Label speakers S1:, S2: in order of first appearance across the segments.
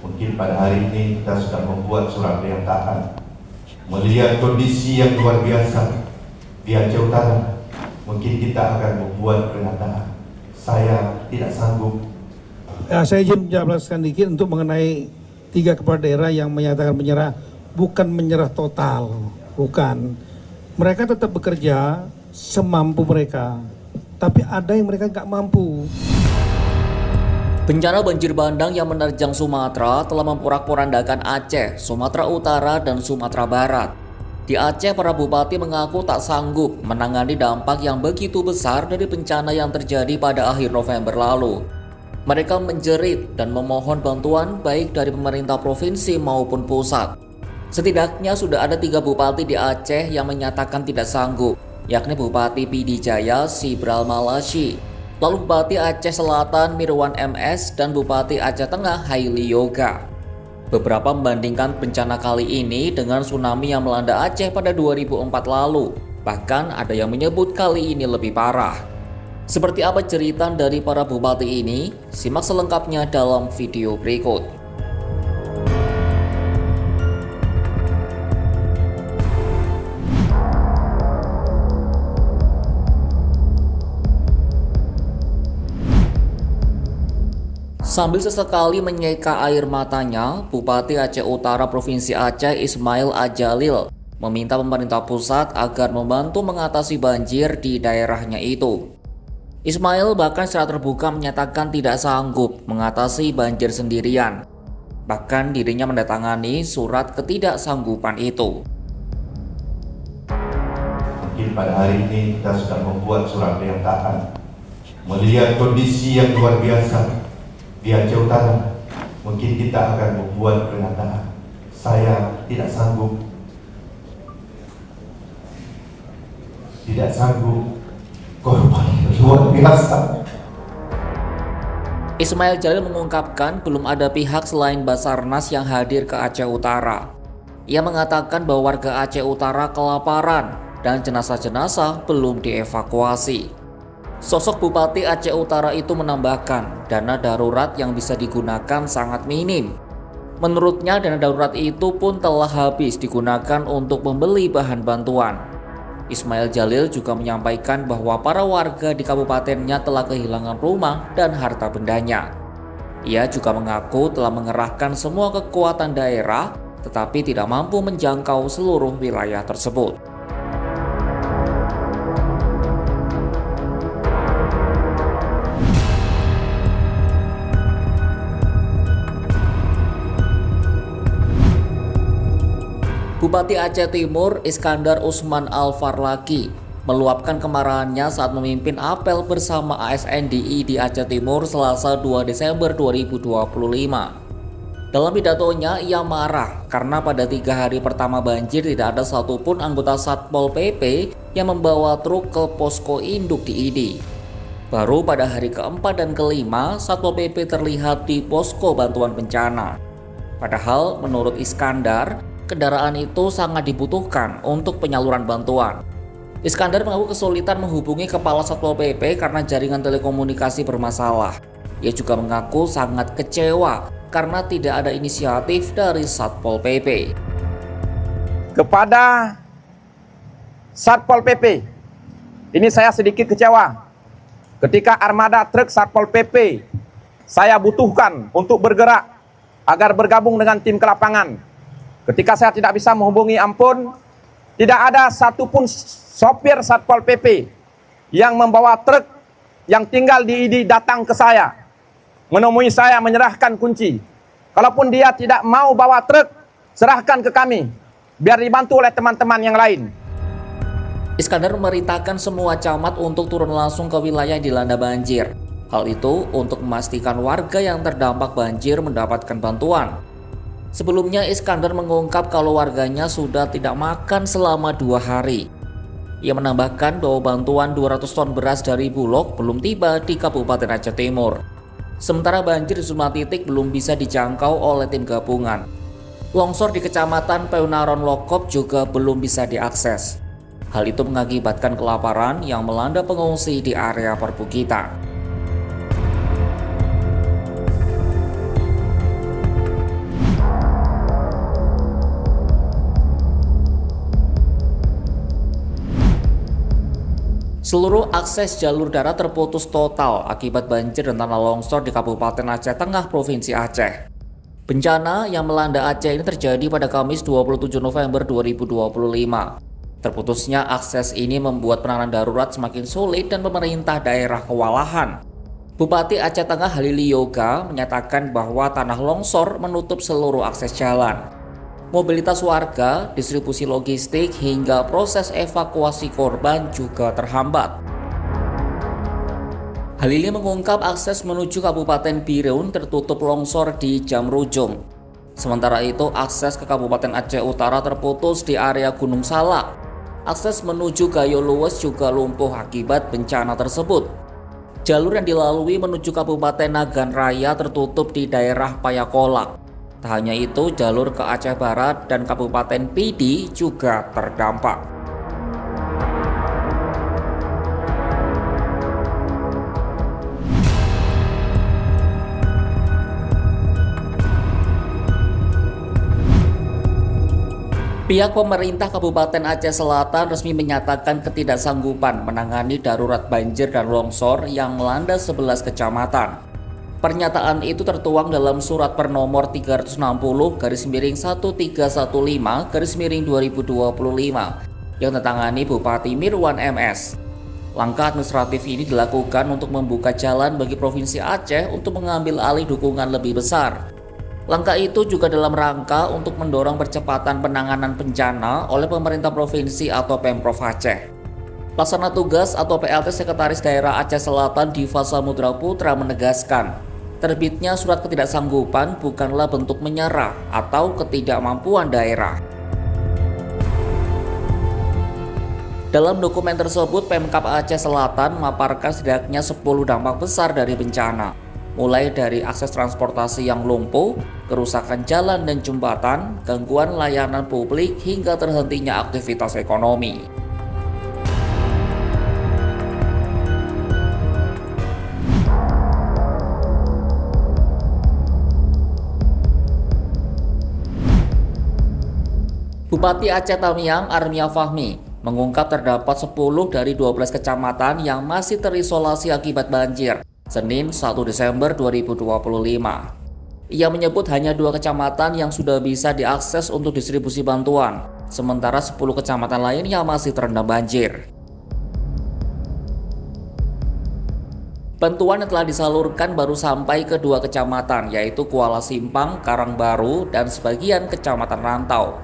S1: Mungkin pada hari ini kita sudah membuat surat pernyataan. Melihat kondisi yang luar biasa di Aceh Utara, mungkin kita akan membuat pernyataan. Saya tidak sanggup.
S2: Saya izin menjelaskan dikit untuk mengenai 3 kepala daerah yang menyatakan menyerah. Bukan menyerah total, bukan. Mereka tetap bekerja semampu mereka, tapi ada yang mereka nggak mampu.
S3: Bencana banjir bandang yang menerjang Sumatera telah memporak-porandakan Aceh, Sumatera Utara, dan Sumatera Barat. Di Aceh, para bupati mengaku tak sanggup menangani dampak yang begitu besar dari bencana yang terjadi pada akhir November lalu. Mereka menjerit dan memohon bantuan baik dari pemerintah provinsi maupun pusat. Setidaknya sudah ada 3 bupati di Aceh yang menyatakan tidak sanggup, yakni Bupati Pidi Jaya Sibral Malashi, lalu Bupati Aceh Selatan Mirwan MS, dan Bupati Aceh Tengah Haili Yoga. Beberapa membandingkan bencana kali ini dengan tsunami yang melanda Aceh pada 2004 lalu. Bahkan ada yang menyebut kali ini lebih parah. Seperti apa cerita dari para bupati ini? Simak selengkapnya dalam video berikut. Sambil sesekali menyeka air matanya, Bupati Aceh Utara Provinsi Aceh Ismail Ajalil meminta pemerintah pusat agar membantu mengatasi banjir di daerahnya itu. Ismail bahkan secara terbuka menyatakan tidak sanggup mengatasi banjir sendirian. Bahkan dirinya mendatangani surat ketidaksanggupan itu.
S1: Mungkin pada hari ini kita sudah membuat surat pernyataan. Melihat kondisi yang luar biasa di Aceh Utara, mungkin kita akan membuat pernyataan. Saya tidak sanggup korban luar biasa.
S3: Ismail Jalil mengungkapkan belum ada pihak selain Basarnas yang hadir ke Aceh Utara. Ia mengatakan bahwa warga Aceh Utara kelaparan dan jenazah-jenazah belum dievakuasi. Sosok Bupati Aceh Utara itu menambahkan dana darurat yang bisa digunakan sangat minim. Menurutnya dana darurat itu pun telah habis digunakan untuk membeli bahan bantuan. Ismail Jalil juga menyampaikan bahwa para warga di kabupatennya telah kehilangan rumah dan harta bendanya. Ia juga mengaku telah mengerahkan semua kekuatan daerah tetapi tidak mampu menjangkau seluruh wilayah tersebut. Bupati Aceh Timur Iskandar Usman Al-Farlaki meluapkan kemarahannya saat memimpin apel bersama ASNDI di Aceh Timur Selasa 2 Desember 2025. Dalam pidatonya, ia marah karena pada 3 hari pertama banjir tidak ada satupun anggota Satpol PP yang membawa truk ke posko induk di ID. Baru pada hari keempat dan kelima, Satpol PP terlihat di posko bantuan bencana. Padahal menurut Iskandar, kendaraan itu sangat dibutuhkan untuk penyaluran bantuan. Iskandar mengaku kesulitan menghubungi kepala Satpol PP karena jaringan telekomunikasi bermasalah. Ia juga mengaku sangat kecewa karena tidak ada inisiatif dari Satpol PP.
S4: Kepada Satpol PP, ini saya sedikit kecewa. Ketika armada truk Satpol PP saya butuhkan untuk bergerak agar bergabung dengan tim ke lapangan. Ketika saya tidak bisa menghubungi ampun, tidak ada satupun sopir Satpol PP yang membawa truk yang tinggal di ID datang ke saya, menemui saya menyerahkan kunci. Kalaupun dia tidak mau bawa truk, serahkan ke kami, biar dibantu oleh teman-teman yang lain.
S3: Iskandar memerintahkan semua camat untuk turun langsung ke wilayah dilanda banjir. Hal itu untuk memastikan warga yang terdampak banjir mendapatkan bantuan. Sebelumnya Iskandar mengungkap kalau warganya sudah tidak makan selama 2 hari. Ia menambahkan bahwa bantuan 200 ton beras dari Bulog belum tiba di Kabupaten Aceh Timur. Sementara banjir di sejumlah titik belum bisa dijangkau oleh tim gabungan. Longsor di Kecamatan Peunaron Lokop juga belum bisa diakses. Hal itu mengakibatkan kelaparan yang melanda pengungsi di area perbukitan. Seluruh akses jalur darat terputus total akibat banjir dan tanah longsor di Kabupaten Aceh Tengah, Provinsi Aceh. Bencana yang melanda Aceh ini terjadi pada Kamis 27 November 2025. Terputusnya akses ini membuat penanganan darurat semakin sulit dan pemerintah daerah kewalahan. Bupati Aceh Tengah Halili Yoga menyatakan bahwa tanah longsor menutup seluruh akses jalan. Mobilitas warga, distribusi logistik, hingga proses evakuasi korban juga terhambat. Halili mengungkap akses menuju Kabupaten Bireun tertutup longsor di Jamrujung. Sementara itu, akses ke Kabupaten Aceh Utara terputus di area Gunung Salak. Akses menuju Gayo Luwes juga lumpuh akibat bencana tersebut. Jalur yang dilalui menuju Kabupaten Nagan Raya tertutup di daerah Payakolak. Tak hanya itu, jalur ke Aceh Barat dan Kabupaten Pidi juga terdampak. Pihak pemerintah Kabupaten Aceh Selatan resmi menyatakan ketidaksanggupan menangani darurat banjir dan longsor yang melanda 11 kecamatan. Pernyataan itu tertuang dalam surat per nomor 360/1315/2025 yang ditangani Bupati Mirwan MS. Langkah administratif ini dilakukan untuk membuka jalan bagi Provinsi Aceh untuk mengambil alih dukungan lebih besar. Langkah itu juga dalam rangka untuk mendorong percepatan penanganan bencana oleh pemerintah provinsi atau Pemprov Aceh. Pelaksana tugas atau PLT Sekretaris Daerah Aceh Selatan Diva Samudra Putra menegaskan, terbitnya surat ketidaksanggupan bukanlah bentuk menyerah atau ketidakmampuan daerah. Dalam dokumen tersebut, Pemkab Aceh Selatan memaparkan setidaknya 10 dampak besar dari bencana, mulai dari akses transportasi yang lumpuh, kerusakan jalan dan jembatan, gangguan layanan publik, hingga terhentinya aktivitas ekonomi. Bupati Aceh Tamiang Armia Fahmi mengungkap terdapat 10 dari 12 kecamatan yang masih terisolasi akibat banjir Senin 1 Desember 2025. Ia menyebut hanya 2 kecamatan yang sudah bisa diakses untuk distribusi bantuan, sementara 10 kecamatan lainnya masih terendam banjir. Bantuan yang telah disalurkan baru sampai ke 2 kecamatan, yaitu Kuala Simpang, Karangbaru, dan sebagian kecamatan Rantau.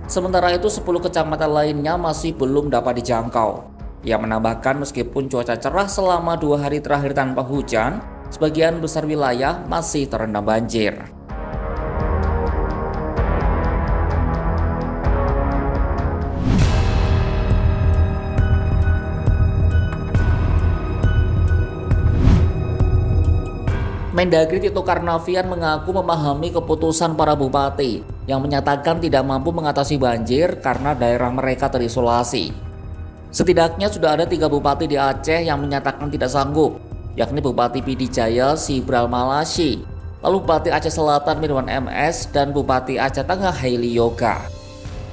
S3: Sementara itu 10 kecamatan lainnya masih belum dapat dijangkau. Ia menambahkan meskipun cuaca cerah selama 2 hari terakhir tanpa hujan, sebagian besar wilayah masih terendam banjir. Mendagri Tito Karnavian mengaku memahami keputusan para bupati yang menyatakan tidak mampu mengatasi banjir karena daerah mereka terisolasi. Setidaknya sudah ada 3 bupati di Aceh yang menyatakan tidak sanggup, yakni Bupati Pidi Jaya Sibral Malashi, lalu Bupati Aceh Selatan Mirwan MS, dan Bupati Aceh Tengah Halili Yoga.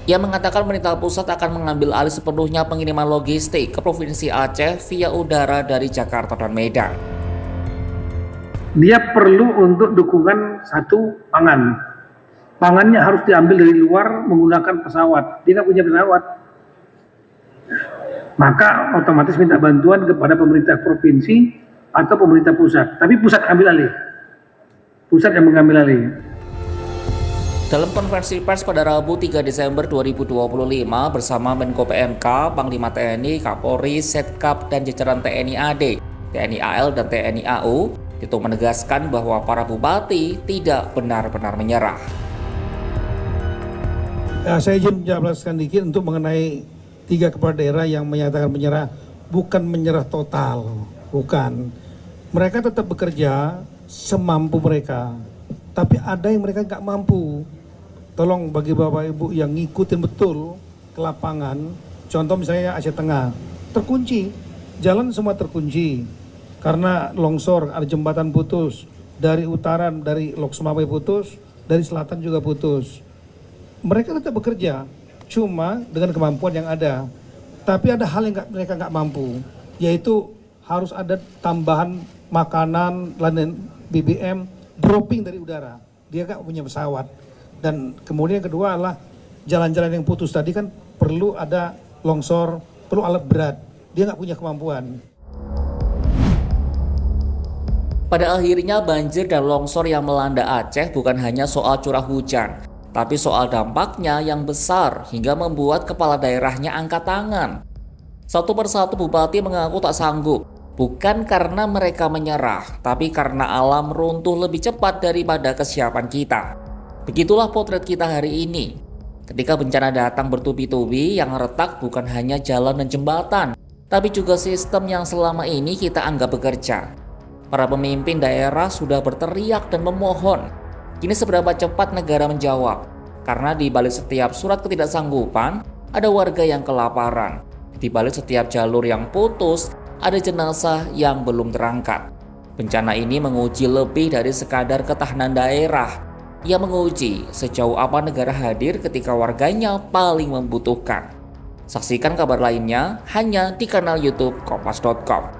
S3: Ia mengatakan pemerintah pusat akan mengambil alih sepenuhnya pengiriman logistik ke Provinsi Aceh via udara dari Jakarta dan Medan.
S2: Dia perlu untuk dukungan satu pangan. Pangannya harus diambil dari luar menggunakan pesawat. Dia nggak punya pesawat. Maka otomatis minta bantuan kepada pemerintah provinsi atau pemerintah pusat. Tapi pusat ambil alih. Pusat yang mengambil alih.
S3: Dalam konferensi pers pada Rabu 3 Desember 2025 bersama Menko PMK, Panglima TNI, Kapolri, Setkap, dan jajaran TNI AD, TNI AL, dan TNI AU, Tito menegaskan bahwa para bupati tidak benar-benar menyerah.
S2: Saya izin menjelaskan dikit untuk mengenai 3 kepala daerah yang menyatakan menyerah. Bukan menyerah total, bukan. Mereka tetap bekerja semampu mereka, tapi ada yang mereka nggak mampu. Tolong bagi Bapak Ibu yang ngikutin betul ke lapangan, contoh misalnya Aceh Tengah, terkunci, jalan semua terkunci. Karena longsor, ada jembatan putus, dari utara, dari Lok Sumawai putus, dari selatan juga putus. Mereka tetap bekerja, cuma dengan kemampuan yang ada. Tapi ada hal yang mereka nggak mampu. yaitu harus ada tambahan makanan, lain BBM, dropping dari udara. Dia nggak punya pesawat. Dan kemudian yang kedua adalah jalan-jalan yang putus tadi kan perlu ada longsor, perlu alat berat. Dia nggak punya kemampuan.
S3: Pada akhirnya banjir dan longsor yang melanda Aceh bukan hanya soal curah hujan, tapi soal dampaknya yang besar hingga membuat kepala daerahnya angkat tangan. Satu persatu bupati mengaku tak sanggup, bukan karena mereka menyerah, tapi karena alam runtuh lebih cepat daripada kesiapan kita. Begitulah potret kita hari ini. Ketika bencana datang bertubi-tubi, yang retak bukan hanya jalan dan jembatan, tapi juga sistem yang selama ini kita anggap bekerja. Para pemimpin daerah sudah berteriak dan memohon. Kini seberapa cepat negara menjawab? Karena di balik setiap surat ketidaksanggupan, ada warga yang kelaparan. Di balik setiap jalur yang putus, ada jenazah yang belum terangkat. Bencana ini menguji lebih dari sekadar ketahanan daerah. Ia menguji sejauh apa negara hadir ketika warganya paling membutuhkan. Saksikan kabar lainnya hanya di kanal YouTube Kompas.com.